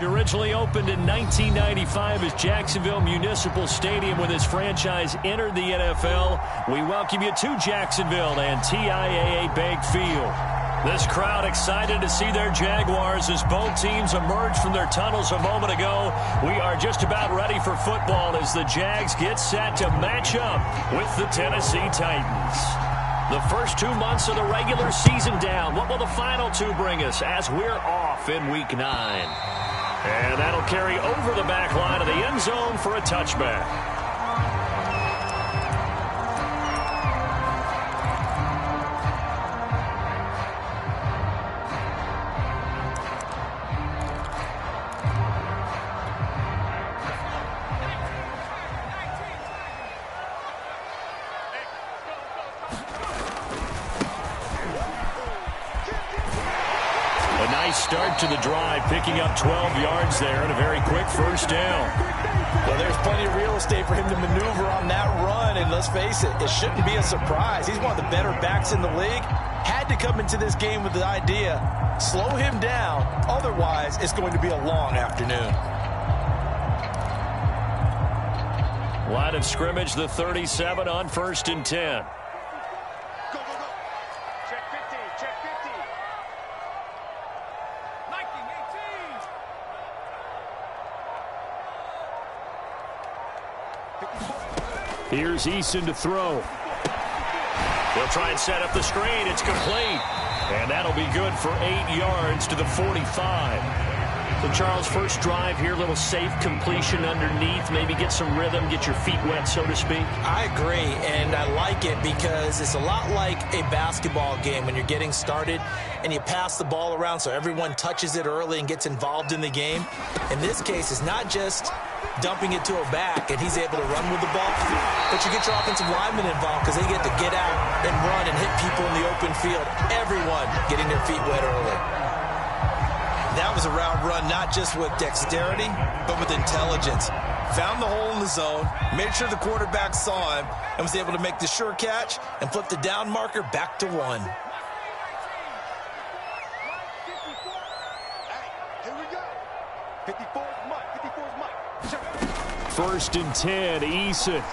Originally opened in 1995 as Jacksonville Municipal Stadium when this franchise entered the NFL. We welcome you to Jacksonville and TIAA Bank Field. This crowd excited to see their Jaguars as both teams emerged from their tunnels a moment ago. We are just about ready for football as the Jags get set to match up with the Tennessee Titans. The first 2 months of the regular season down. What will the final two bring us as we're off in Week 9? And that'll carry over the back line of the end zone for a touchback. Start to the drive, picking up 12 yards there and a very quick first down. Well, there's plenty of real estate for him to maneuver on that run, and let's face it, it shouldn't be a surprise. He's one of the better backs in the league. Had to come into this game with the idea, slow him down, otherwise it's going to be a long afternoon. Line of scrimmage, the 37 on 1st and 10. Here's Eason to throw. He'll try and set up the screen. It's complete. And that'll be good for 8 yards to the 45. So, Charles, first drive here, little safe completion underneath. Maybe get some rhythm, get your feet wet, so to speak. I agree, and I like it because it's a lot like a basketball game when you're getting started and you pass the ball around so everyone touches it early and gets involved in the game. In this case, it's not just dumping it to a back and he's able to run with the ball, but you get your offensive linemen involved because they get to get out and run and hit people in the open field. Everyone getting their feet wet early. That was a route run not just with dexterity, but with intelligence. Found the hole in the zone, made sure the quarterback saw him, and was able to make the sure catch and flip the down marker back to 1. Here we go. 54 is Mike. 54 is Mike. 1st and 10, Eason.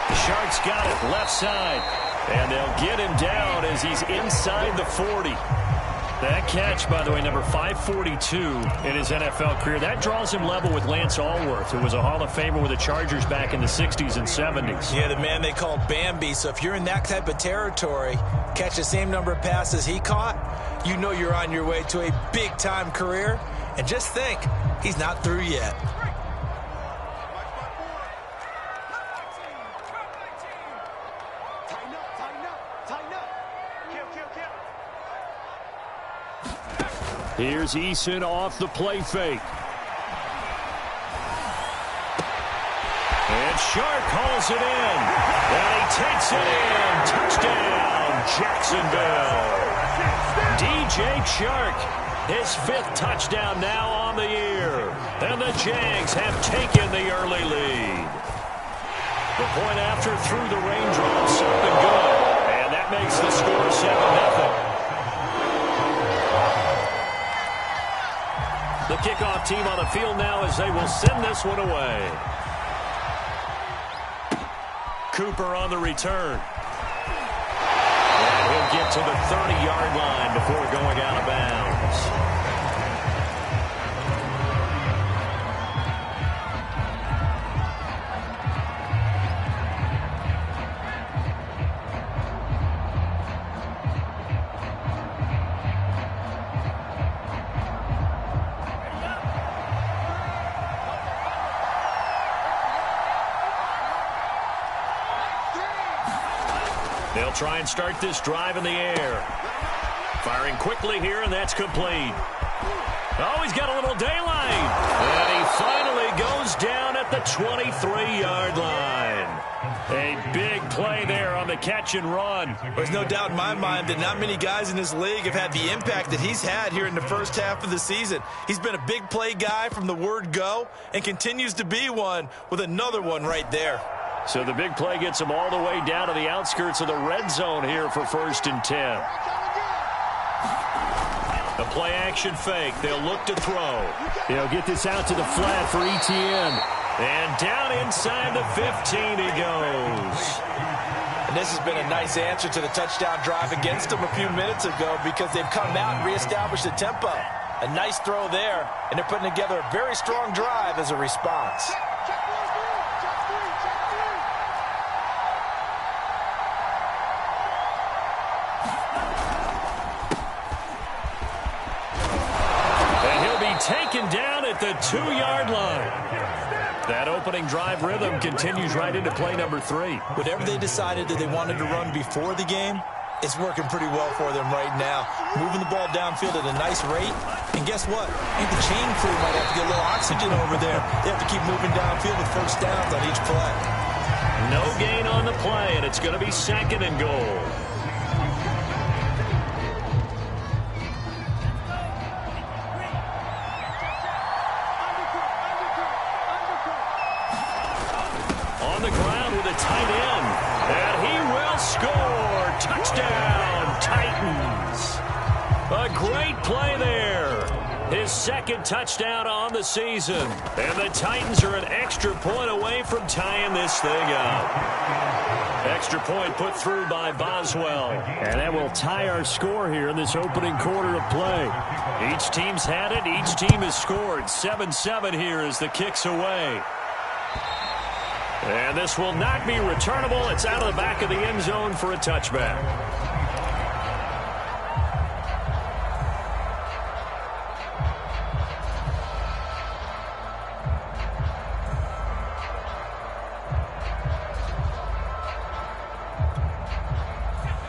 The Sharks got it, left side. And they'll get him down as he's inside the 40. That catch, by the way, number 542 in his NFL career. That draws him level with Lance Allworth, who was a Hall of Famer with the Chargers back in the 60s and 70s. Yeah, the man they called Bambi. So if you're in that type of territory, catch the same number of passes he caught, you know you're on your way to a big-time career. And just think, he's not through yet. Here's Eason off the play fake. And Sharp hauls it in. And he takes it in. Touchdown, Jacksonville. DJ Chark, his 5th touchdown now on the year. And the Jags have taken the early lead. The point after through the raindrops up and good. And that makes the score 7-0. The kickoff team on the field now as they will send this one away. Cooper on the return. And he'll get to the 30-yard line before going out of bounds. They'll try and start this drive in the air. Firing quickly here, and that's complete. Oh, he's got a little daylight. And he finally goes down at the 23-yard line. A big play there on the catch and run. There's no doubt in my mind that not many guys in this league have had the impact that he's had here in the first half of the season. He's been a big play guy from the word go and continues to be one with another one right there. So the big play gets him all the way down to the outskirts of the red zone here for 1st and 10. A play-action fake. They'll look to throw. They'll get this out to the flat for Etienne. And down inside the 15 he goes. And this has been a nice answer to the touchdown drive against them a few minutes ago because they've come out and reestablished the tempo. A nice throw there, and they're putting together a very strong drive as a response. Taken down at the 2-yard line. That opening drive rhythm continues right into play number 3. Whatever they decided that they wanted to run before the game, it's working pretty well for them right now. Moving the ball downfield at a nice rate. And guess what? I think the chain crew might have to get a little oxygen over there. They have to keep moving downfield with first downs on each play. No gain on the play, and it's going to be 2nd and goal. Tight end, and he will score. Touchdown, Titans. A great play there. His 2nd touchdown on the season. And the Titans are an extra point away from tying this thing up. Extra point put through by Boswell. And that will tie our score here in this opening quarter of play. Each team's had it. Each team has scored. 7-7 here as the kick's away. And this will not be returnable. It's out of the back of the end zone for a touchback.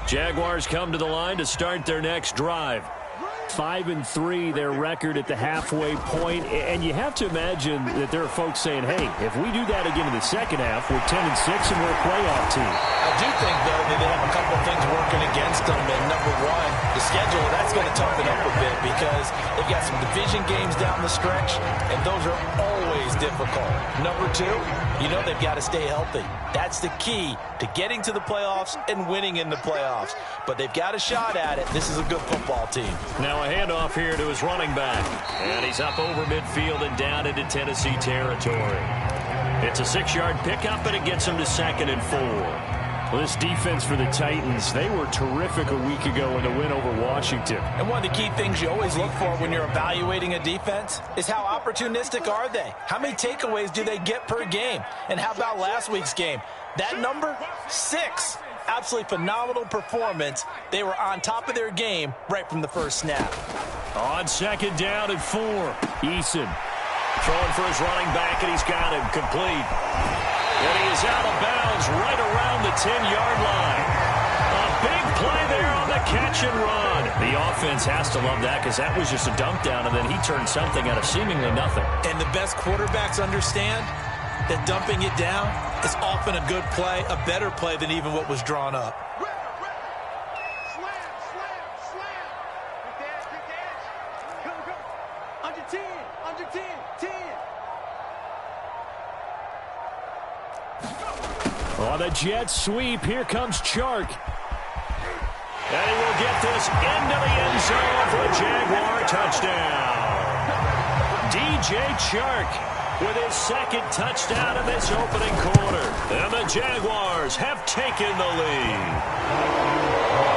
Jaguars come to the line to start their next drive. 5-3 their record at the halfway point, and you have to imagine that there are folks saying, hey, if we do that again in the second half, we're 10-6 and we're a playoff team. I do think, though, that they have a couple of things working against them, and number one, the schedule, that's going to toughen up a bit because they've got some division games down the stretch, and those are always difficult. Number two, you know they've got to stay healthy. That's the key to getting to the playoffs and winning in the playoffs. But they've got a shot at it. This is a good football team. Now a handoff here to his running back. And he's up over midfield and down into Tennessee territory. It's a 6-yard pickup, and it gets him to 2nd and 4. Well, this defense for the Titans, they were terrific a week ago in the win over Washington. And one of the key things you always look for when you're evaluating a defense is how opportunistic are they? How many takeaways do they get per game? And how about last week's game? That number, 6. Absolutely phenomenal performance. They were on top of their game right from the first snap. On 2nd down and 4. Eason throwing for his running back, and he's got him complete. And he is out of bounds right around the 10-yard line. A big play there on the catch and run. The offense has to love that because that was just a dump down, and then he turned something out of seemingly nothing. And the best quarterbacks understand that dumping it down is often a good play, a better play than even what was drawn up. Under 10, under 10, 10. On the jet sweep, here comes Chark. And he will get this into the end zone for a Jaguar touchdown. DJ Chark with his 2nd touchdown in this opening quarter. And the Jaguars have taken the lead.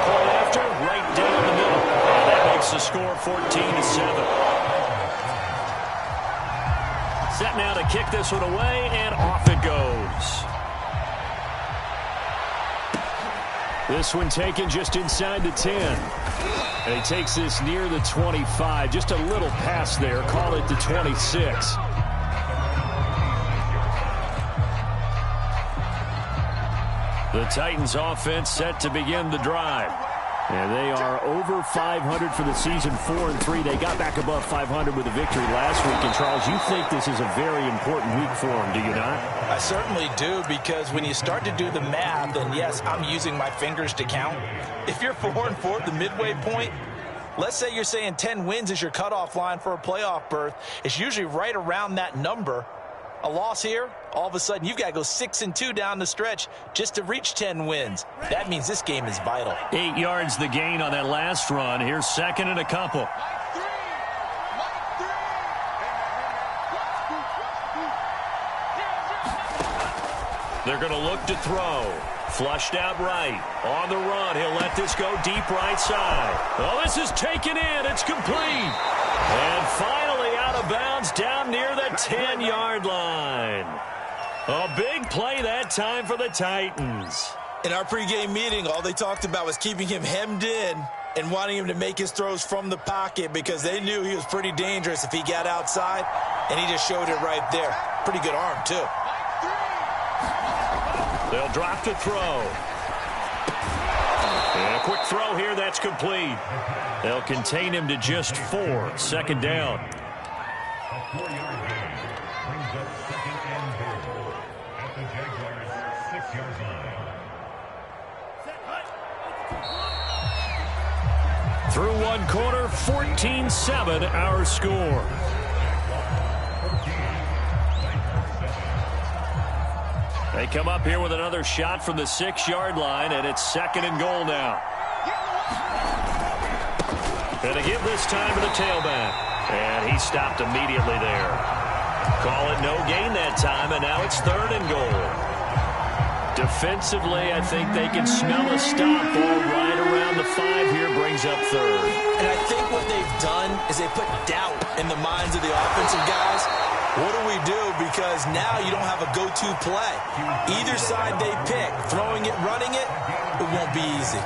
Point after, right down the middle. And that makes the score 14-7. Set now to kick this one away, and off it goes. This one taken just inside the 10. And he takes this near the 25. Just a little pass there. Call it the 26. The Titans offense set to begin the drive. And they are over 500 for the season, 4-3. They got back above 500 with a victory last week. And, Charles, you think this is a very important week for them, do you not? I certainly do, because when you start to do the math, and yes, I'm using my fingers to count. If you're 4-4 at the midway point, let's say you're saying 10 wins is your cutoff line for a playoff berth. It's usually right around that number. A loss here, all of a sudden you've got to go 6-2 down the stretch just to reach 10 wins. That means this game is vital. 8 yards the gain on that last run. Here's 2nd and a couple. They're going to look to throw. Flushed out right. On the run. He'll let this go deep right side. Oh, this is taken in. It's complete. And finally out of bounds down near the 10-yard line. A big play that time for the Titans. In our pregame meeting, all they talked about was keeping him hemmed in and wanting him to make his throws from the pocket because they knew he was pretty dangerous if he got outside, and he just showed it right there. Pretty good arm, too. They'll drop to throw. And a quick throw here, that's complete. They'll contain him to just 4. Second down. A 4-yard gain brings up second and goal at the Jaguars' 6-yard line. Through one quarter, 14-7 our score. They come up here with another shot from the 6-yard line, and it's second and goal now. And to give this time to the tailback. And he stopped immediately there. Call it no gain that time, and now it's third and goal. Defensively, I think they can smell a stop ball right around the 5 here, brings up third. And I think what they've done is they put doubt in the minds of the offensive guys. What do we do? Because now you don't have a go-to play. Either side they pick, throwing it, running it, it won't be easy.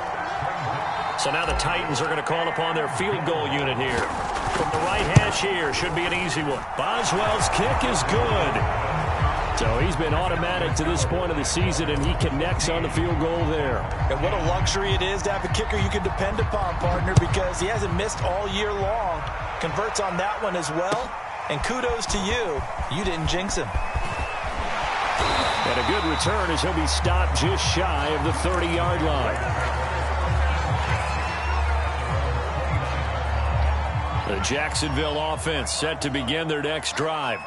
So now the Titans are going to call upon their field goal unit here. From the right hash here, should be an easy one. Boswell's kick is good. So he's been automatic to this point of the season, and he connects on the field goal there. And what a luxury it is to have a kicker you can depend upon, partner, because he hasn't missed all year long. Converts on that one as well. And kudos to you. You didn't jinx him. And a good return as he'll be stopped just shy of the 30-yard line. The Jacksonville offense set to begin their next drive.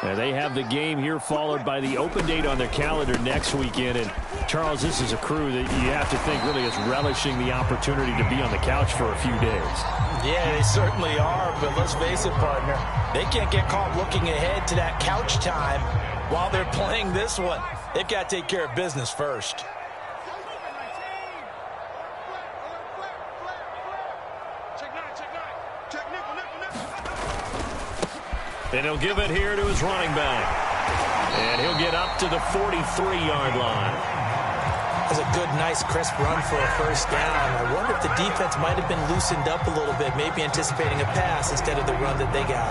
And they have the game here followed by the open date on their calendar next weekend. And, Charles, this is a crew that you have to think really is relishing the opportunity to be on the couch for a few days. Yeah, they certainly are. But let's face it, partner, they can't get caught looking ahead to that couch time while they're playing this one. They've got to take care of business first. And he'll give it here to his running back. And he'll get up to the 43-yard line. That's a good, nice, crisp run for a first down. I wonder if the defense might have been loosened up a little bit, maybe anticipating a pass instead of the run that they got.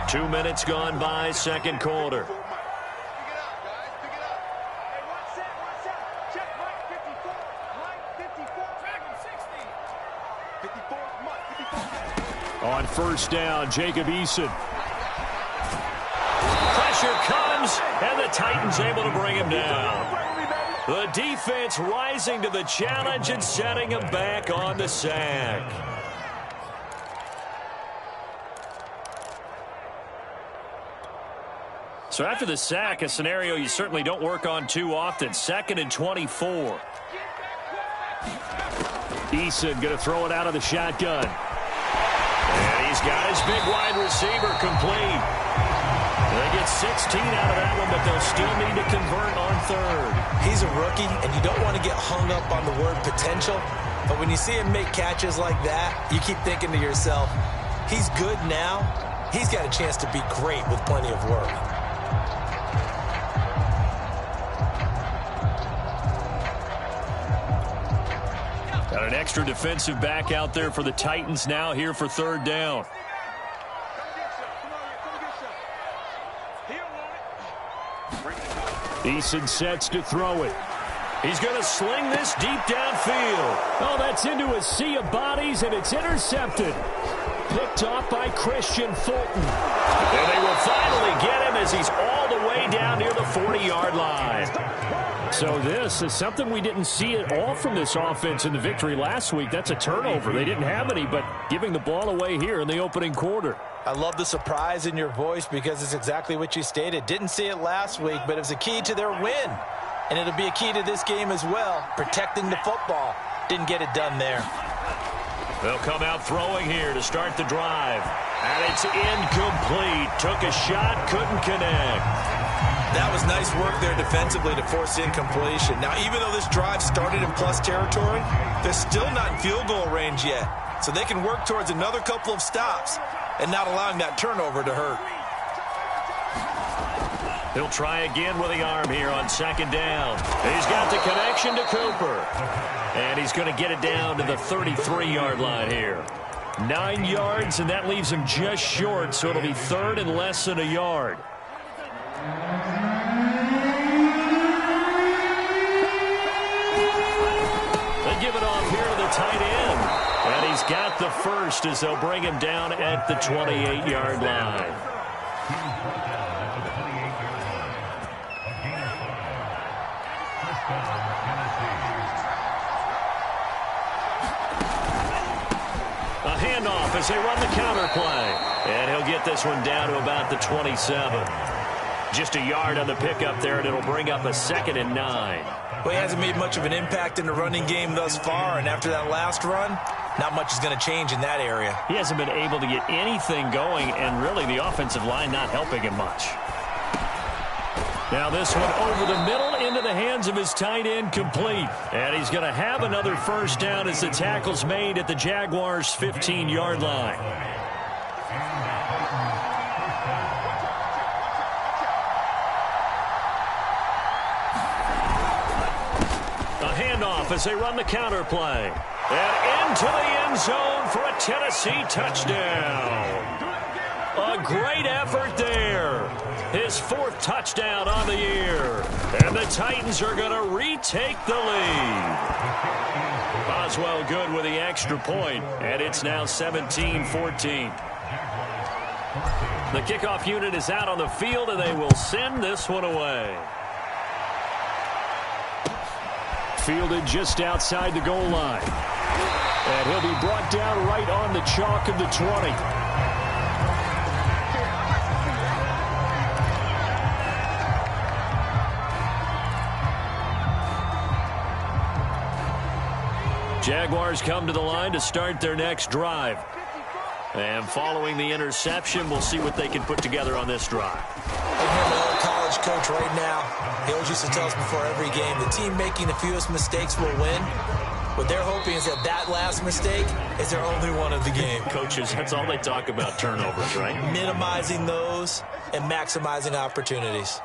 Two minutes gone by, second quarter. On first down, Jacob Eason. Pressure comes, and the Titans able to bring him down. The defense rising to the challenge and setting him back on the sack. So after the sack, a scenario you certainly don't work on too often. 2nd and 24. Eason going to throw it out of the shotgun. And he's got his big wide receiver complete. They get 16 out of that one, but they'll still need to convert on third. He's a rookie, and you don't want to get hung up on the word potential. But when you see him make catches like that, you keep thinking to yourself, he's good now. He's got a chance to be great with plenty of work. Got an extra defensive back out there for the Titans now here for third down. Eason sets to throw it. He's going to sling this deep downfield. Oh, that's into a sea of bodies, and it's intercepted. Picked off by Christian Fulton. And they will finally get him as he's all the way down near the 40-yard line. So this is something we didn't see at all from this offense in the victory last week. That's a turnover. They didn't have any, but giving the ball away here in the opening quarter. I love the surprise in your voice because it's exactly what you stated. Didn't see it last week, but it was a key to their win. And it'll be a key to this game as well, protecting the football. Didn't get it done there. They'll come out throwing here to start the drive. And it's incomplete. Took a shot, couldn't connect. That was nice work there defensively to force incompletion. Now, even though this drive started in plus territory, they're still not in field goal range yet. So they can work towards another couple of stops and not allowing that turnover to hurt. He'll try again with the arm here on second down. He's got the connection to Cooper. And he's going to get it down to the 33-yard line here. 9 yards, and that leaves him just short, so it'll be third and less than a yard. They give it off here to the tight end. And he's got the first as they'll bring him down at the 28-yard line. A handoff as they run the counter play. And he'll get this one down to about the 27. Just a yard on the pickup there, and it'll bring up a 2nd and 9. Well, he hasn't made much of an impact in the running game thus far, and after that last run, not much is going to change in that area. He hasn't been able to get anything going, and really the offensive line not helping him much. Now this one over the middle into the hands of his tight end, complete. And he's going to have another first down as the tackle's made at the Jaguars' 15-yard line. A handoff as they run the counter play. And into the end zone for a Tennessee touchdown. A great effort there. His 4th touchdown on the year. And the Titans are going to retake the lead. Boswell good with the extra point, and it's now 17-14. The kickoff unit is out on the field, and they will send this one away. Fielded just outside the goal line. And he'll be brought down right on the chalk of the 20. Jaguars come to the line to start their next drive. And following the interception, we'll see what they can put together on this drive. I'm an old college coach right now. He always used to tell us before every game, the team making the fewest mistakes will win. What they're hoping is that last mistake is their only one of the game. Coaches, that's all they talk about, turnovers, right? Minimizing those and maximizing opportunities.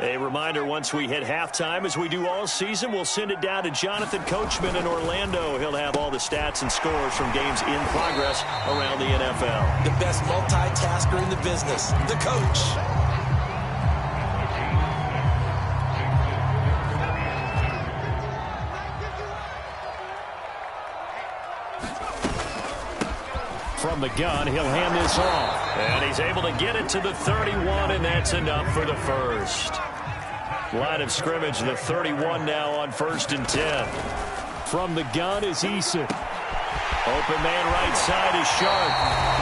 A reminder, once we hit halftime, as we do all season, we'll send it down to Jonathan Coachman in Orlando. He'll have all the stats and scores from games in progress around the NFL. The best multitasker in the business, the coach. From the gun, he'll hand this off. And he's able to get it to the 31, and that's enough for the first. Line of scrimmage, the 31 now on 1st and 10. From the gun is Eason. Open man right side is Sharp.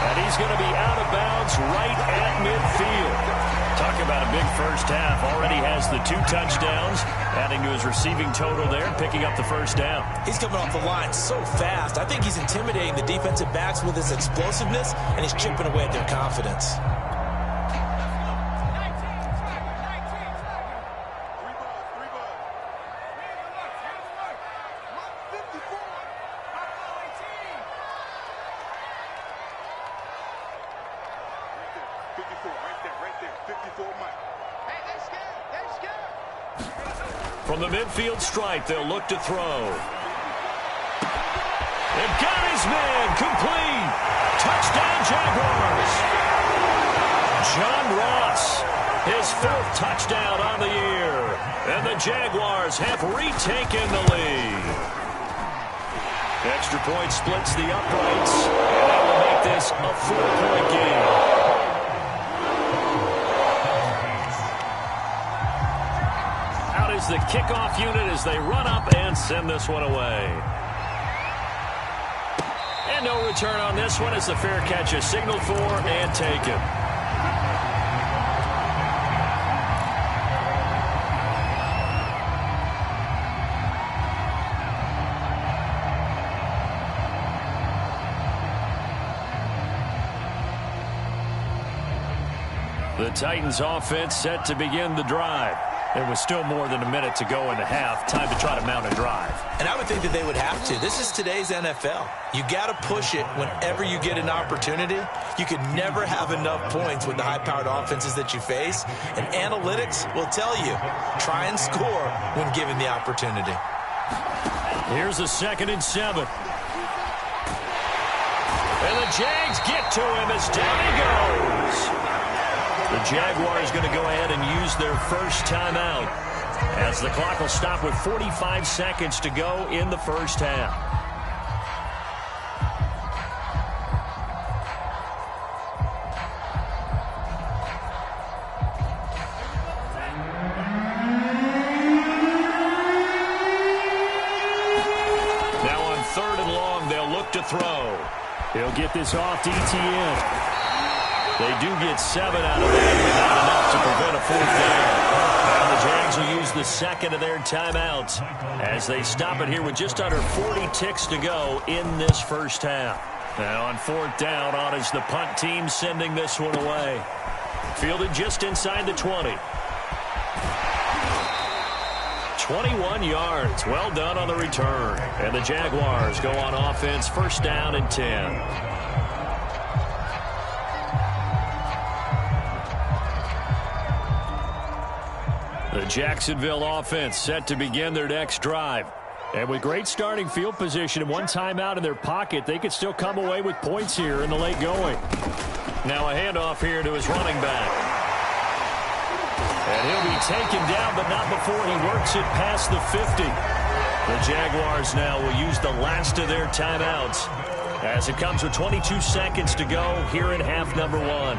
And he's going to be out of bounds right at midfield. Talk about a big first half. Already has the 2 touchdowns, adding to his receiving total there, picking up the first down. He's coming off the line so fast. I think he's intimidating the defensive backs with his explosiveness, and he's chipping away at their confidence. From the midfield stripe, they'll look to throw. They've got his man, complete. Touchdown, Jaguars. John Ross, his 4th touchdown on the year. And the Jaguars have retaken the lead. Extra point splits the uprights, and that will make this a 4-point game. Is the kickoff unit as they run up and send this one away. And no return on this one as the fair catch is signaled for and taken. The Titans offense set to begin the drive. There was still more than a minute to go in the half. Time to try to mount a drive. And I would think that they would have to. This is today's NFL. You got to push it whenever you get an opportunity. You could never have enough points with the high-powered offenses that you face. And analytics will tell you, try and score when given the opportunity. Here's a 2nd and 7. And the Jags get to him as down he goes. The Jaguars going to go ahead and use their first timeout as the clock will stop with 45 seconds to go in the first half. Now on 3rd and long, they'll look to throw. He'll get this off to ETN. They do get 7 out of that, but not enough to prevent a 4th down. And the Jags will use the 2nd of their timeouts as they stop it here with just under 40 ticks to go in this first half. Now on 4th down, on is the punt team sending this one away. Fielded just inside the 20. 21 yards. Well done on the return. And the Jaguars go on offense, 1st down and 10. The Jacksonville offense set to begin their next drive. And with great starting field position and one timeout in their pocket, they could still come away with points here in the late going. Now a handoff here to his running back. And he'll be taken down, but not before he works it past the 50. The Jaguars now will use the last of their timeouts as it comes with 22 seconds to go here in half number 1.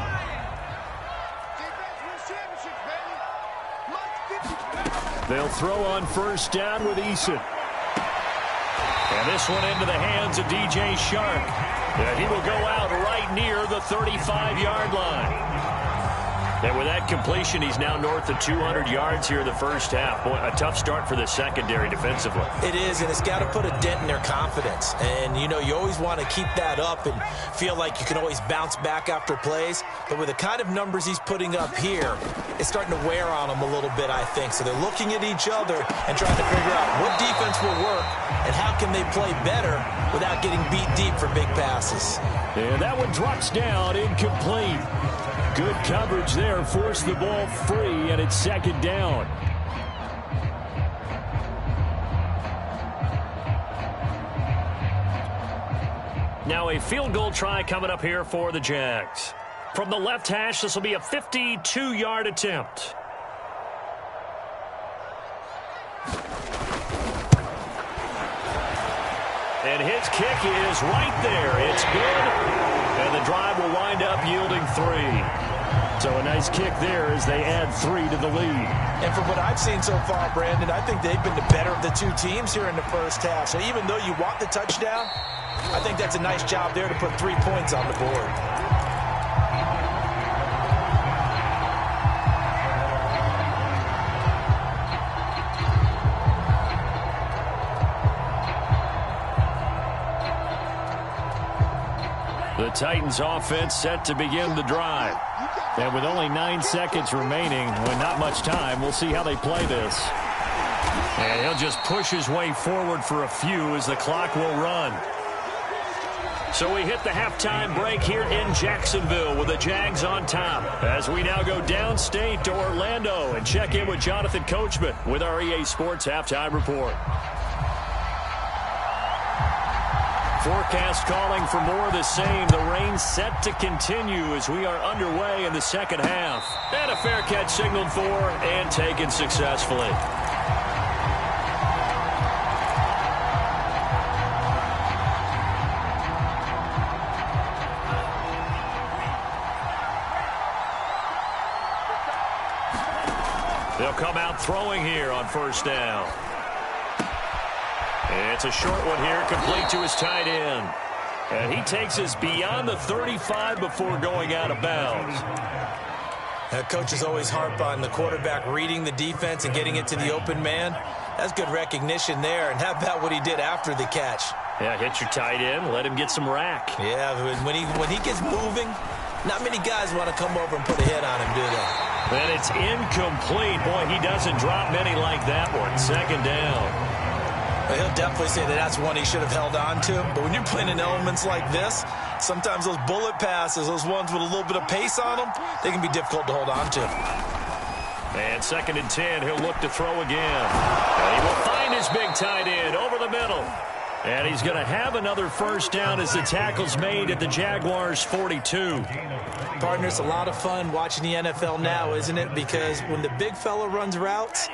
They'll throw on 1st down with Eason. And this one into the hands of DJ Shark. And he will go out right near the 35-yard line. And with that completion, he's now north of 200 yards here in the first half. Boy, a tough start for the secondary defensively. It is, and it's got to put a dent in their confidence. And, you know, you always want to keep that up and feel like you can always bounce back after plays. But with the kind of numbers he's putting up here, it's starting to wear on them a little bit, I think. So they're looking at each other and trying to figure out what defense will work and how can they play better without getting beat deep for big passes. And that one drops down, incomplete. Good coverage there, forced the ball free, and it's 2nd down. Now a field goal try coming up here for the Jags. From the left hash, this will be a 52-yard attempt. And his kick is right there. It's good. And the drive will wind up yielding 3. So a nice kick there as they add 3 to the lead. And from what I've seen so far, Brandon, I think they've been the better of the two teams here in the first half. So even though you want the touchdown, I think that's a nice job there to put 3 points on the board. The Titans offense set to begin the drive. And with only 9 seconds remaining, with not much time, we'll see how they play this. And he'll just push his way forward for a few as the clock will run. So we hit the halftime break here in Jacksonville with the Jags on top. As we now go downstate to Orlando and check in with Jonathan Coachman with our EA Sports Halftime Report. Forecast calling for more of the same. The rain set to continue as we are underway in the second half. And a fair catch signaled for and taken successfully. They'll come out throwing here on 1st down. It's a short one here, complete to his tight end. And he takes us beyond the 35 before going out of bounds. Coaches always harp on the quarterback reading the defense and getting it to the open man. That's good recognition there. And how about what he did after the catch? Yeah, hit your tight end, let him get some rack. Yeah, when he gets moving, Not many guys want to come over and put a hit on him, do they? And it's incomplete. Boy, he doesn't drop many like that one. Second down. Well, he'll definitely say that that's one he should have held on to. But when you're playing in elements like this, sometimes those bullet passes, those ones with a little bit of pace on them, they can be difficult to hold on to. And 2nd and 10, he'll look to throw again. And he will find his big tight end over the middle. And he's going to have another first down as the tackle's made at the Jaguars' 42. Partner, it's a lot of fun watching the NFL now, isn't it? Because when the big fella runs routes,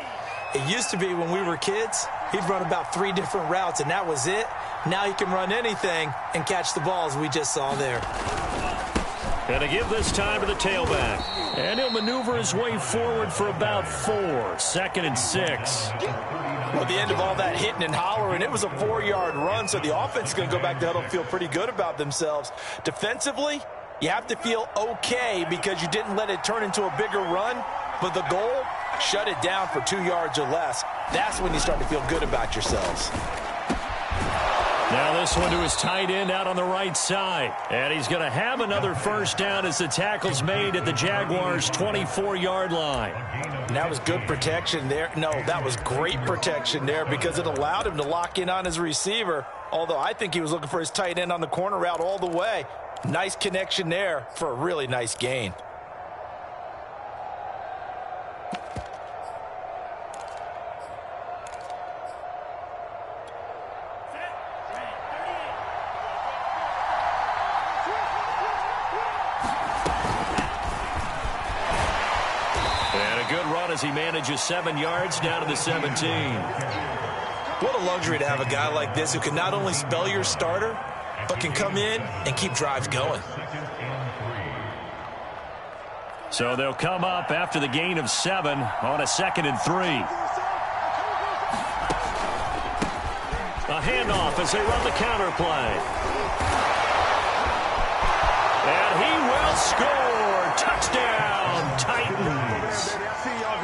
it used to be when we were kids, he'd run about 3 different routes, and that was it. Now he can run anything and catch the balls we just saw there. Going to give this time to the tailback. And he'll maneuver his way forward for about 4. 2nd and 6. Well, the end of all that hitting and hollering, it was a 4-yard run, so the offense is going to go back to huddle and feel pretty good about themselves. Defensively, you have to feel okay because you didn't let it turn into a bigger run, but the goal, shut it down for 2 yards or less. That's when you start to feel good about yourselves. Now this one to his tight end out on the right side. And he's going to have another first down as the tackle's made at the Jaguars' 24-yard line. And that was good protection there. No, that was great protection there because it allowed him to lock in on his receiver, although I think he was looking for his tight end on the corner route all the way. Nice connection there for a really nice gain. As he manages 7 yards down to the 17. What a luxury to have a guy like this who can not only spell your starter, but can come in and keep drives going. So they'll come up after the gain of 7 on a 2nd and 3. A handoff as they run the counter play. And he will score. Touchdown, Titans.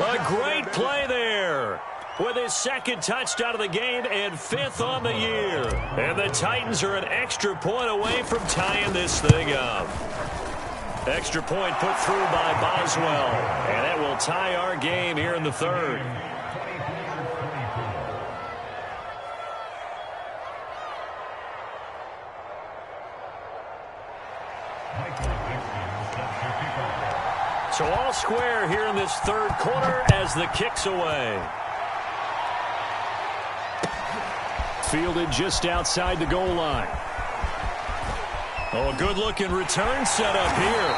A great play there with his 2nd touchdown of the game and 5th on the year. And the Titans are an extra point away from tying this thing up. Extra point put through by Boswell. And it will tie our game here in the 3rd. So all square here in this 3rd quarter as the kick's away. Fielded just outside the goal line. Oh, a good-looking return set up here.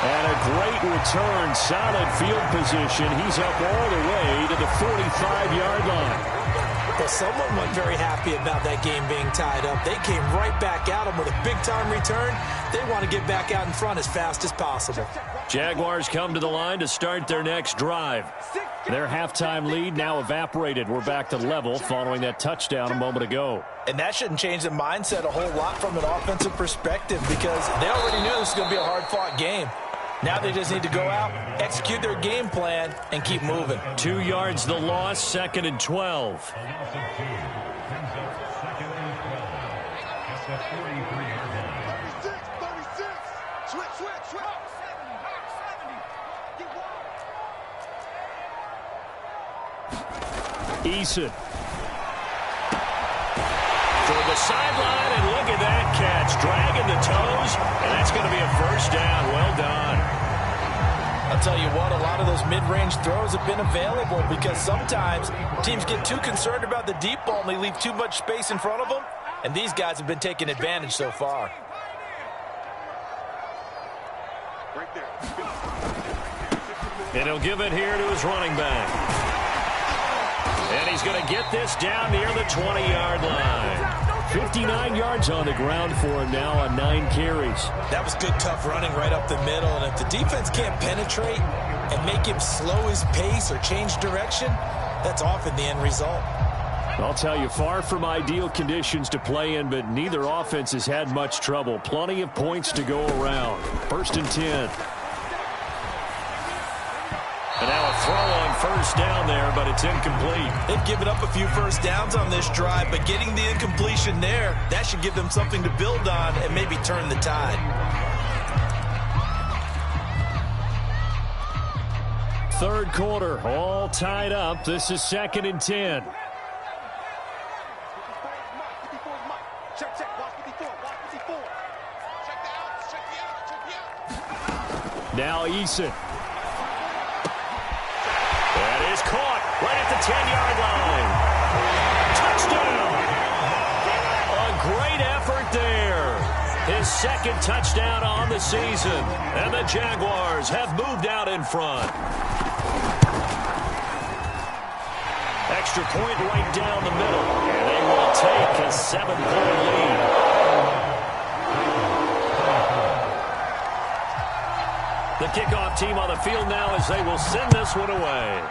And a great return, solid field position. He's up all the way to the 45-yard line. Well, someone wasn't very happy about that game being tied up. They came right back at him with a big-time return. They want to get back out in front as fast as possible. Jaguars come to the line to start their next drive. Their halftime lead now evaporated. We're back to level following that touchdown a moment ago. And that shouldn't change the mindset a whole lot from an offensive perspective because they already knew this was going to be a hard-fought game. Now they just need to go out, execute their game plan, and keep moving. 2 yards the loss, 2nd and 12. Eason. Toward the sideline, and look at that catch. Dragging the toes, and that's going to be a first down. Well done. I'll tell you what, a lot of those mid-range throws have been available because sometimes teams get too concerned about the deep ball and they leave too much space in front of them, and these guys have been taking advantage so far. Right there. And he'll give it here to his running back. And he's going to get this down near the 20-yard line. 59 yards on the ground for him now on 9 carries. That was good, tough running right up the middle. And if the defense can't penetrate and make him slow his pace or change direction, that's often the end result. I'll tell you, far from ideal conditions to play in, but neither offense has had much trouble. Plenty of points to go around. 1st and 10. And now a throw on first down there, but it's incomplete. They've given up a few first downs on this drive, but getting the incompletion there, that should give them something to build on and maybe turn the tide. third quarter, all tied up. This is 2nd and 10. Now Eason. That is caught right at the 10-yard line. Touchdown! A great effort there. His 2nd touchdown on the season. And the Jaguars have moved out in front. Extra point right down the middle. And they will take a 7-point lead. The kickoff team on the field now as they will send this one away.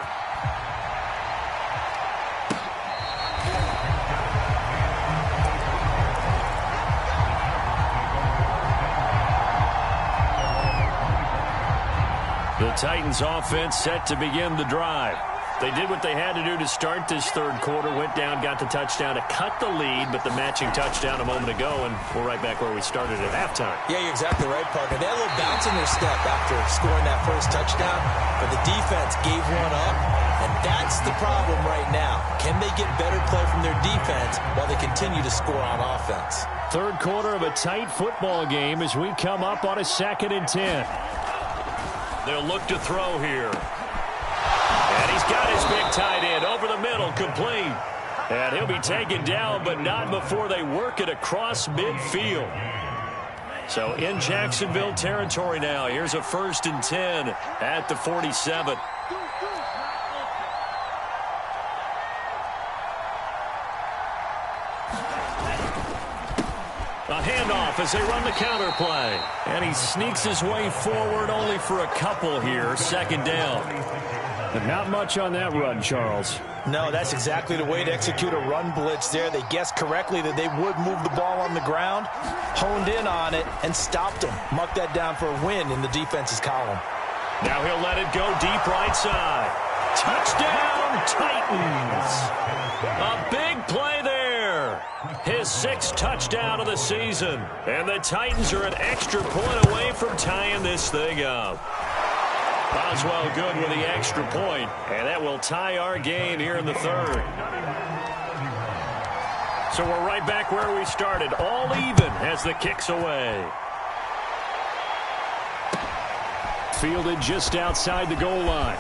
The Titans offense set to begin the drive. They did what they had to do to start this third quarter. Went down, got the touchdown to cut the lead, but the matching touchdown a moment ago, and we're right back where we started at halftime. Yeah, you're exactly right, partner. They had a little bounce in their step after scoring that first touchdown, but the defense gave one up, and that's the problem right now. Can they get better play from their defense while they continue to score on offense? Third quarter of a tight football game as we come up on a 2nd and 10. They'll look to throw here. And he's got his big tight end over the middle, complete. And he'll be taken down, but not before they work it across midfield. So in Jacksonville territory now. Here's a 1st and 10 at the 47. A handoff as they run the counter play. And he sneaks his way forward only for a couple here. 2nd down. But not much on that run, Charles. No, that's exactly the way to execute a run blitz there. They guessed correctly that they would move the ball on the ground, honed in on it, and stopped them. Marked that down for a win in the defense's column. Now he'll let it go deep right side. Touchdown, Titans. A big play there. His 6th touchdown of the season. And the Titans are an extra point away from tying this thing up. Boswell good with the extra point, and that will tie our game here in the third. So we're right back where we started, all even as the kick's away. Fielded just outside the goal line.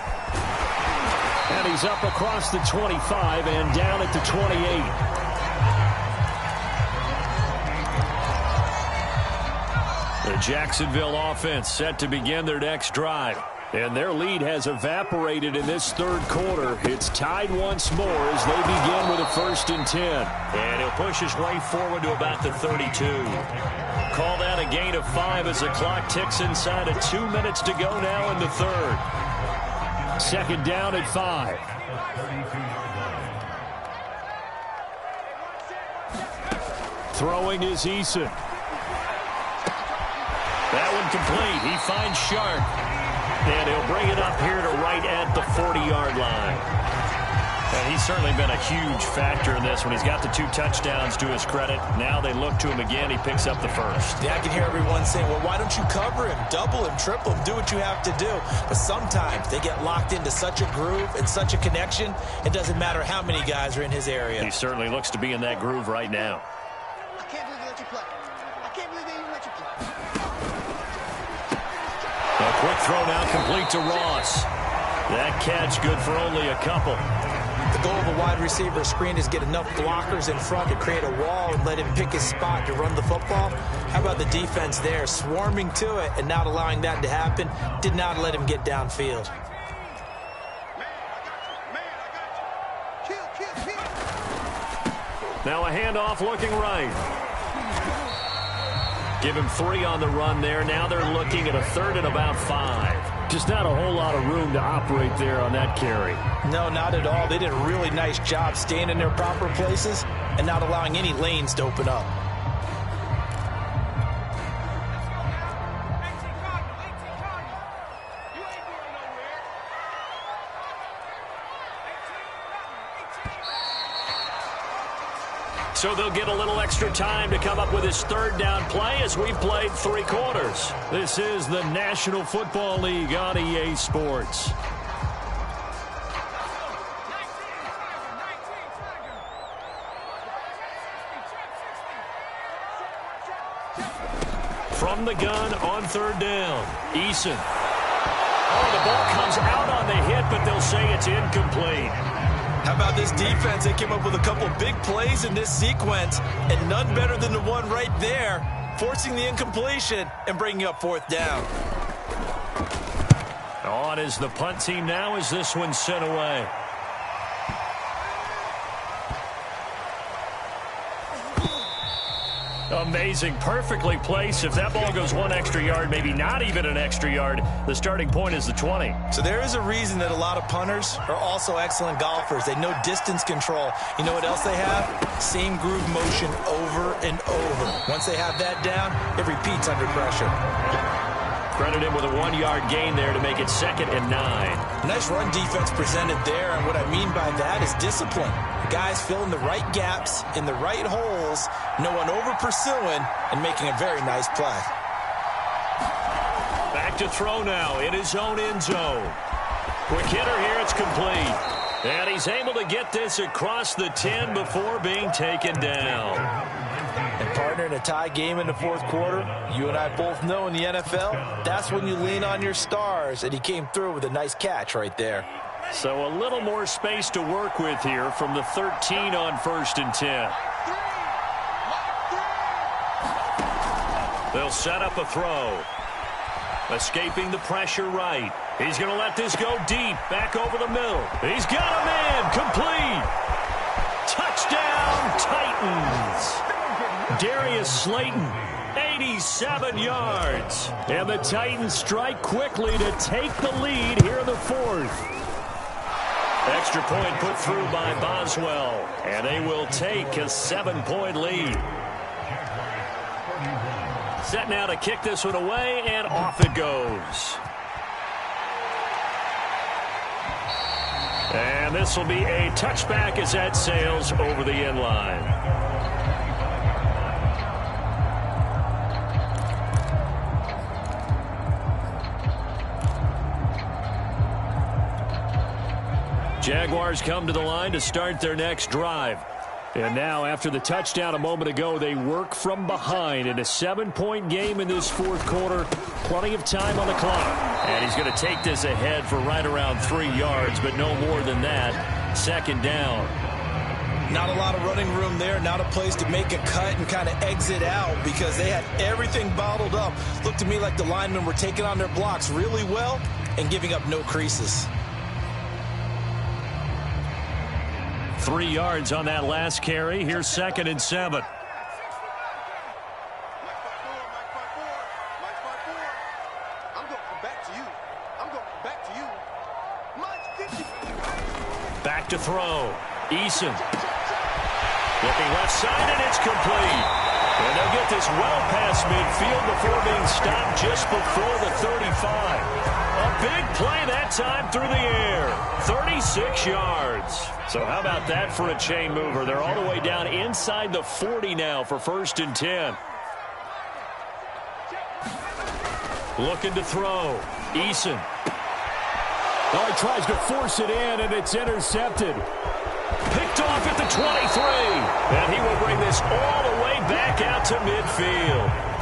And he's up across the 25 and down at the 28. The Jacksonville offense set to begin their next drive. And their lead has evaporated in this third quarter. It's tied once more as they begin with a 1st and 10. And he'll push his way forward to about the 32. Call that a gain of 5 as the clock ticks inside of 2 minutes to go now in the third. 2nd down at 5. Throwing is Eason. That one complete. He finds Sharp. And he'll bring it up here to right at the 40-yard line. And he's certainly been a huge factor in this one. He's got the 2 touchdowns to his credit. Now they look to him again. He picks up the 1st. Yeah, I can hear everyone saying, well, why don't you cover him, double him, triple him, do what you have to do. But sometimes they get locked into such a groove and such a connection, it doesn't matter how many guys are in his area. He certainly looks to be in that groove right now. I can't believe they let you play. I can't believe they even let you play. A quick throw now complete to Ross. That catch good for only a couple. The goal of a wide receiver screen is get enough blockers in front to create a wall and let him pick his spot to run the football. How about the defense there, swarming to it and not allowing that to happen? Did not let him get downfield. Now a handoff looking right. Give him 3 on the run there. Now they're looking at a 3rd and about 5. Just not a whole lot of room to operate there on that carry. No, not at all. They did a really nice job staying in their proper places and not allowing any lanes to open up. So they'll get a little extra time to come up with his 3rd down play as we've played 3 quarters. This is the National Football League on EA Sports. From the gun on third down. Eason. Oh, the ball comes out on the hit, but they'll say it's incomplete. How about this defense? They came up with a couple big plays in this sequence, and none better than the one right there, forcing the incompletion and bringing up fourth down. On is the punt team now as this one's sent away. Amazing. Perfectly placed. If that ball goes one extra yard, maybe not even an extra yard, the starting point is the 20. So there is a reason that a lot of punters are also excellent golfers. They know distance control. You know what else they have? Same groove motion over and over. Once they have that down, it repeats under pressure. Credit him with a 1-yard gain there to make it 2nd and 9. Nice run defense presented there, and what I mean by that is discipline. The guys filling the right gaps in the right holes, no one over-pursuing, and making a very nice play. Back to throw now in his own end zone. Quick hitter here, it's complete. And he's able to get this across the 10 before being taken down. And partner, in a tie game in the fourth quarter, you and I both know in the NFL, that's when you lean on your stars, and he came through with a nice catch right there. So a little more space to work with here from the 13 on 1st and 10. They'll set up a throw. Escaping the pressure right. He's going to let this go deep, back over the middle. He's got a man, complete. Touchdown, Titans. Darius Slayton, 87 yards. And the Titans strike quickly to take the lead here in the 4th. Extra point put through by Boswell. And they will take a 7-point lead. Set now to kick this one away, and off it goes. And this will be a touchback as that sails over the end line. Jaguars come to the line to start their next drive. And now, after the touchdown a moment ago, they work from behind in a 7-point game in this fourth quarter. Plenty of time on the clock. And he's going to take this ahead for right around 3 yards, but no more than that. 2nd down. Not a lot of running room there. Not a place to make a cut and kind of exit out because they had everything bottled up. Looked to me like the linemen were taking on their blocks really well and giving up no creases. 3 yards on that last carry. Here's 2nd and 7. Back to throw. Eason. Looking left side, and it's complete. And they'll get this well past midfield before being stopped just before the 35. A big play that time through the air. 36 yards. So how about that for a chain mover? They're all the way down inside the 40 now for 1st and 10. Looking to throw. Eason. Oh, he tries to force it in, and it's intercepted. Picked off at the 23. And he will bring this all the way back out to midfield.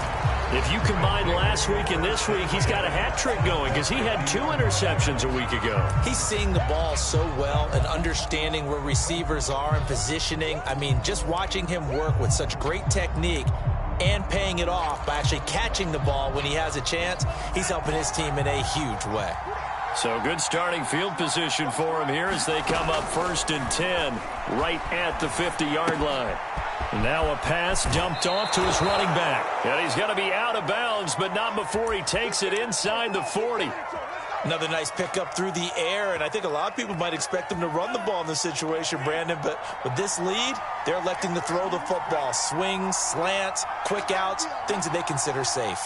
If you combine last week and this week, he's got a hat trick going because he had 2 interceptions a week ago. He's seeing the ball so well and understanding where receivers are and positioning. I mean, just watching him work with such great technique and paying it off by actually catching the ball when he has a chance, he's helping his team in a huge way. So good starting field position for him here as they come up 1st and 10 right at the 50-yard line. Now a pass dumped off to his running back. And he's going to be out of bounds, but not before he takes it inside the 40. Another nice pickup through the air, and I think a lot of people might expect him to run the ball in this situation, Brandon, but with this lead, they're electing to throw the football. Swings, slants, quick outs, things that they consider safe.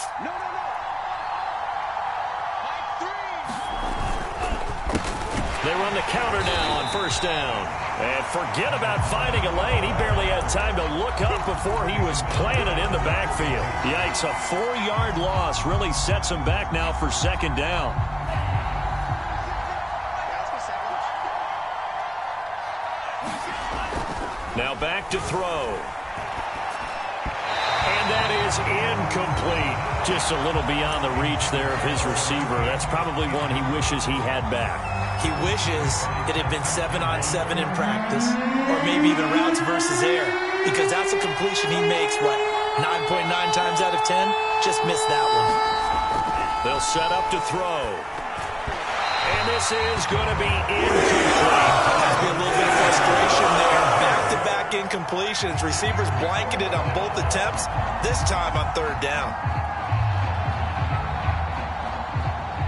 They run the counter now on 1st down. And forget about finding a lane. He barely had time to look up before he was planted in the backfield. Yikes, a 4-yard loss really sets him back now for 2nd down. Now back to throw. And that is incomplete. Just a little beyond the reach there of his receiver. That's probably one he wishes he had back. He wishes it had been 7-on-7 in practice, or maybe even routes versus air, because that's a completion he makes, 9.9 times out of 10? Just missed that one. They'll set up to throw. And this is going to be incomplete. There's been a little bit of frustration there. Back-to-back incompletions. Receivers blanketed on both attempts, this time on third down.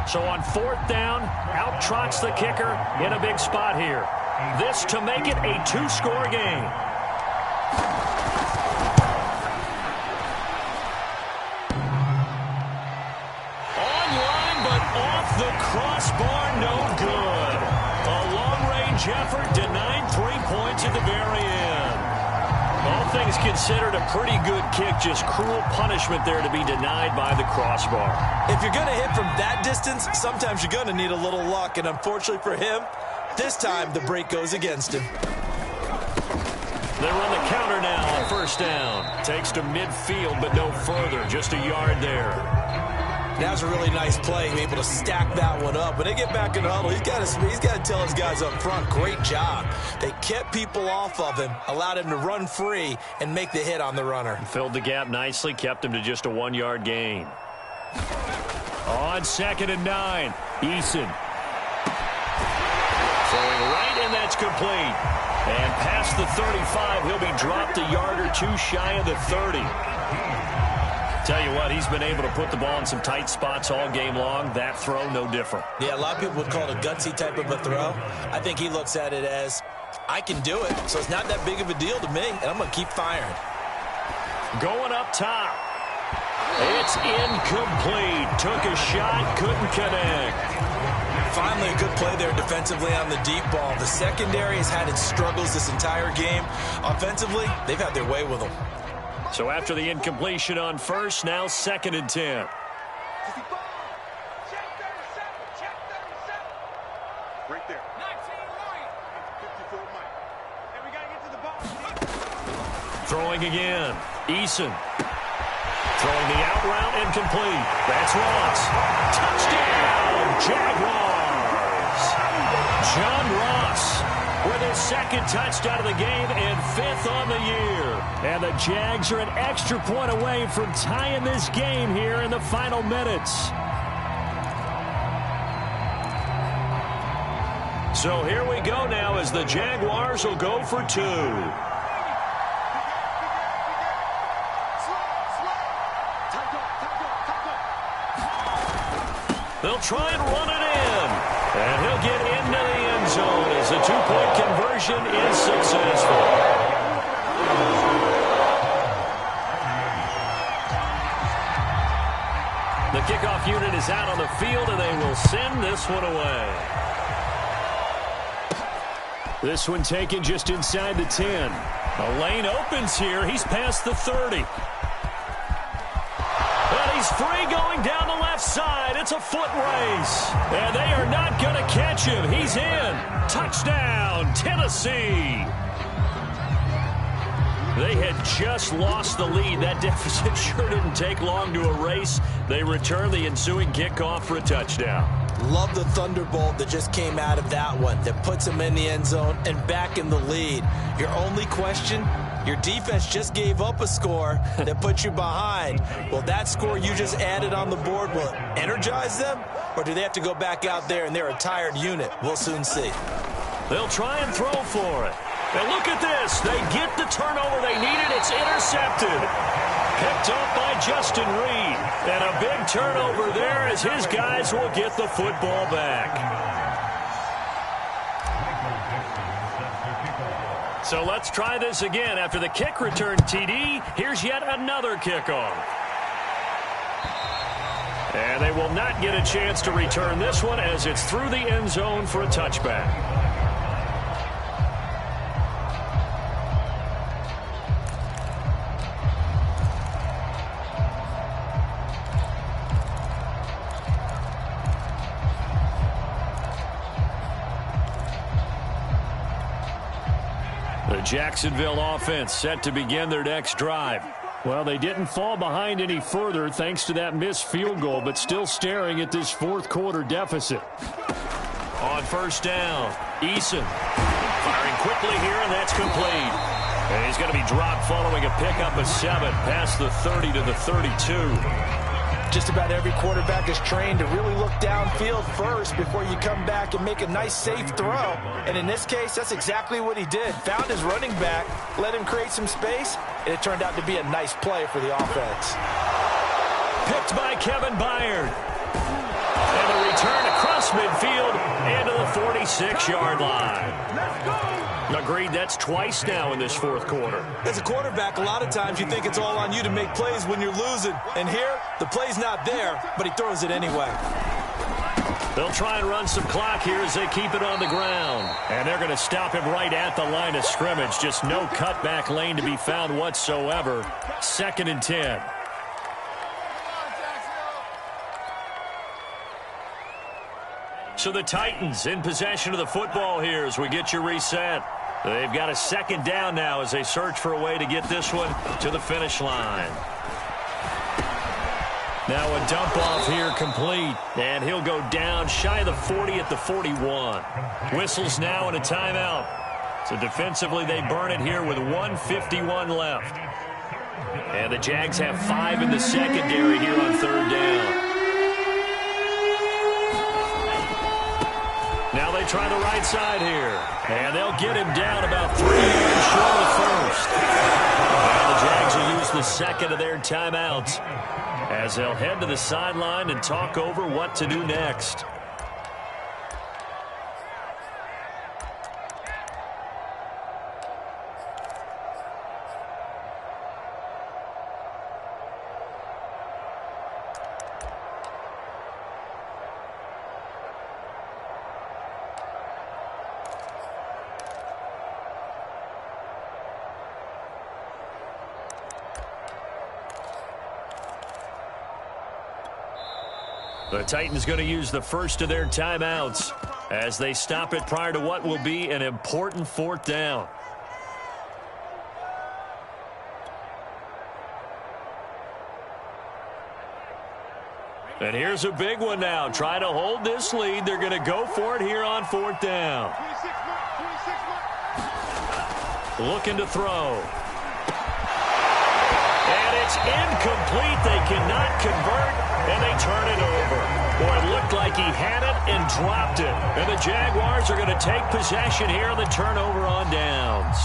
So on fourth down, out trots the kicker in a big spot here. This to make it a two-score game. Online, but off the crossbar, no good. A long-range effort denied 3 points at the very end. All things considered, a pretty good kick, just cruel punishment there to be denied by the crossbar. If you're going to hit from that distance, sometimes you're going to need a little luck, and unfortunately for him, this time the break goes against him. They run the counter now on first down. Takes to midfield, but no further, just a yard there. That was a really nice play, able to stack that one up. When they get back in the huddle, he's got to tell his guys up front, great job. They kept people off of him, allowed him to run free and make the hit on the runner. Filled the gap nicely, kept him to just a 1-yard gain. On 2nd and 9, Eason. Throwing right, and that's complete. And past the 35, he'll be dropped a yard or two shy of the 30. Tell you what, he's been able to put the ball in some tight spots all game long. That throw, no different. Yeah, a lot of people would call it a gutsy type of a throw. I think he looks at it as, I can do it, so it's not that big of a deal to me, and I'm going to keep firing. Going up top. It's incomplete. Took a shot, couldn't connect. Finally, a good play there defensively on the deep ball. The secondary has had its struggles this entire game. Offensively, they've had their way with them. So after the incompletion on first, now 2nd and 10. Right there. 54 Mike. And we got to get to the ball. Throwing again. Eason. Throwing the out route incomplete. That's Ross. Touchdown, Jaguars. John Ross with his 2nd touchdown of the game and 5th on the year. And the Jags are an extra point away from tying this game here in the final minutes. So here we go now as the Jaguars will go for 2. They'll try and run it in. And he'll get into the end zone as the 2-point conversion is successful. The kickoff unit is out on the field, and they will send this one away. This one taken just inside the 10. The lane opens here. He's past the 30. And he's free going down the left side. It's a foot race. And they are not going to catch him. He's in. Touchdown, Tennessee. They had just lost the lead. That deficit sure didn't take long to erase. They return the ensuing kickoff for a touchdown. Love the thunderbolt that just came out of that one that puts them in the end zone and back in the lead. Your only question, your defense just gave up a score that put you behind. Will that score you just added on the board, will it energize them? Or do they have to go back out there and they're a tired unit? We'll soon see. They'll try and throw for it. And look at this. They get the turnover they needed. It's intercepted. Picked up by Justin Reed. And a big turnover there as his guys will get the football back. So let's try this again. After the kick return TD, here's yet another kickoff. And they will not get a chance to return this one as it's through the end zone for a touchback. The Jacksonville offense set to begin their next drive. Well, they didn't fall behind any further thanks to that missed field goal, but still staring at this fourth quarter deficit. On first down, Eason firing quickly here, and that's complete. And he's going to be dropped following a pickup of 7 past the 30 to the 32. Just about every quarterback is trained to really look downfield first before you come back and make a nice, safe throw. And in this case, that's exactly what he did. Found his running back, let him create some space, and it turned out to be a nice play for the offense. Picked by Kevin Byard. And the return across midfield into the 46-yard line. Let's go! Agreed, that's twice now in this fourth quarter. As a quarterback, a lot of times you think it's all on you to make plays when you're losing. And here, the play's not there, but he throws it anyway. They'll try and run some clock here as they keep it on the ground. And they're going to stop him right at the line of scrimmage. Just no cutback lane to be found whatsoever. 2nd and 10. So the Titans in possession of the football here as we get you reset. They've got a 2nd down now as they search for a way to get this one to the finish line. Now a dump off here complete. And he'll go down shy of the 40 at the 41. Whistles now and a timeout. So defensively they burn it here with 1:51 left. And the Jags have 5 in the secondary here on 3rd down. Now they try the right side here. And they'll get him down about 3 yards short of first. And the Jags will use the 2nd of their timeouts as they'll head to the sideline and talk over what to do next. The Titans going to use the first of their timeouts as they stop it prior to what will be an important 4th down. And here's a big one now. Trying to hold this lead. They're going to go for it here on 4th down. Looking to throw. And it's incomplete. They cannot convert. And they turn it over. Boy, it looked like he had it and dropped it. And the Jaguars are going to take possession here on the turnover on downs.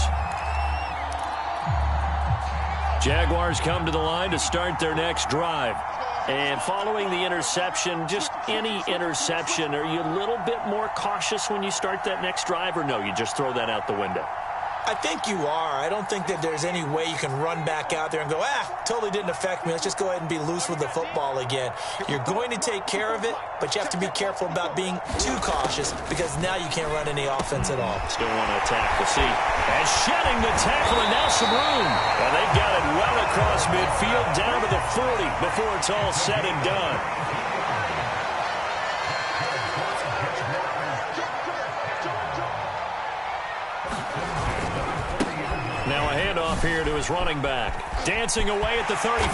Jaguars come to the line to start their next drive. And following the interception, just any interception, are you a little bit more cautious when you start that next drive? Or no, you just throw that out the window? I think you are. I don't think that there's any way you can run back out there and go, totally didn't affect me. Let's just go ahead and be loose with the football again. You're going to take care of it, but you have to be careful about being too cautious because now you can't run any offense at all. Still want to attack. We'll see. And shedding the tackle, and now some room. And they've got it well across midfield down to the 40 before it's all said and done. Now a handoff here to his running back. Dancing away at the 35. 88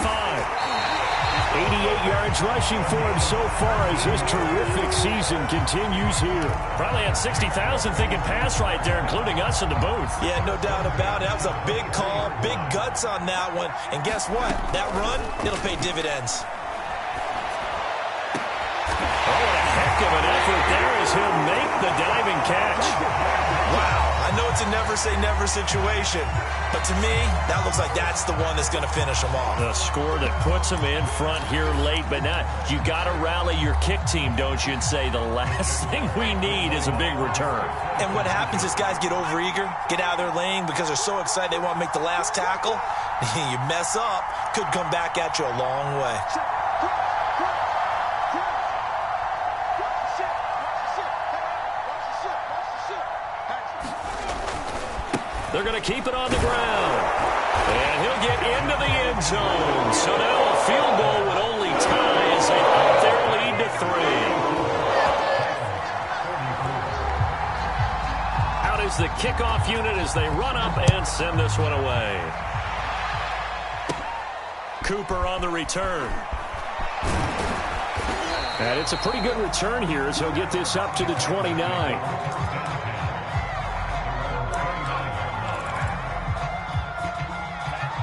yards rushing for him so far as his terrific season continues here. Probably had 60,000 thinking pass right there, including us in the booth. Yeah, no doubt about it. That was a big call, big guts on that one. And guess what? That run, it'll pay dividends. Oh, what a heck of an effort there as he'll make the diving catch. Wow. I know it's a never-say-never situation, but to me, that looks like that's the one that's going to finish them off. The score that puts them in front here late, but now you got to rally your kick team, don't you, and say the last thing we need is a big return. And what happens is guys get overeager, get out of their lane because they're so excited they want to make the last tackle. You mess up, could come back at you a long way. They're going to keep it on the ground. And he'll get into the end zone. So now a field goal would only tie as they up their lead to 3. Out is the kickoff unit as they run up and send this one away. Cooper on the return. And it's a pretty good return here as he'll get this up to the 29.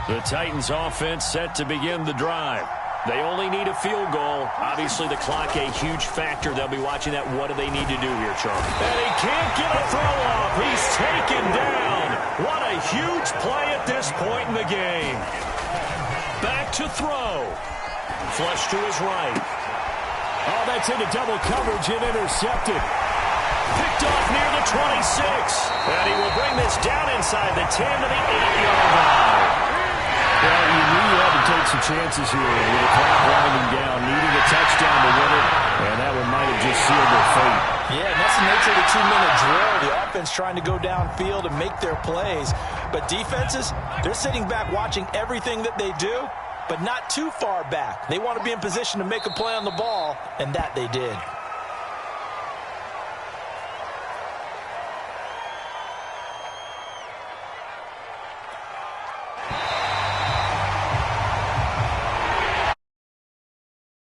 The Titans offense set to begin the drive. They only need a field goal. Obviously, the clock a huge factor. They'll be watching that. What do they need to do here, Charlie? And he can't get a throw off. He's taken down. What a huge play at this point in the game. Back to throw. Flush to his right. Oh, that's into double coverage and intercepted. Picked off near the 26. And he will bring this down inside the 10 to the 8-yard line. Well, you knew you had to take some chances here with the clock winding down, needing a touchdown to win it, and that one might have just sealed their fate. Yeah, and that's the nature of the 2-minute drill. The offense trying to go downfield and make their plays. But defenses, they're sitting back watching everything that they do, but not too far back. They want to be in position to make a play on the ball, and that they did.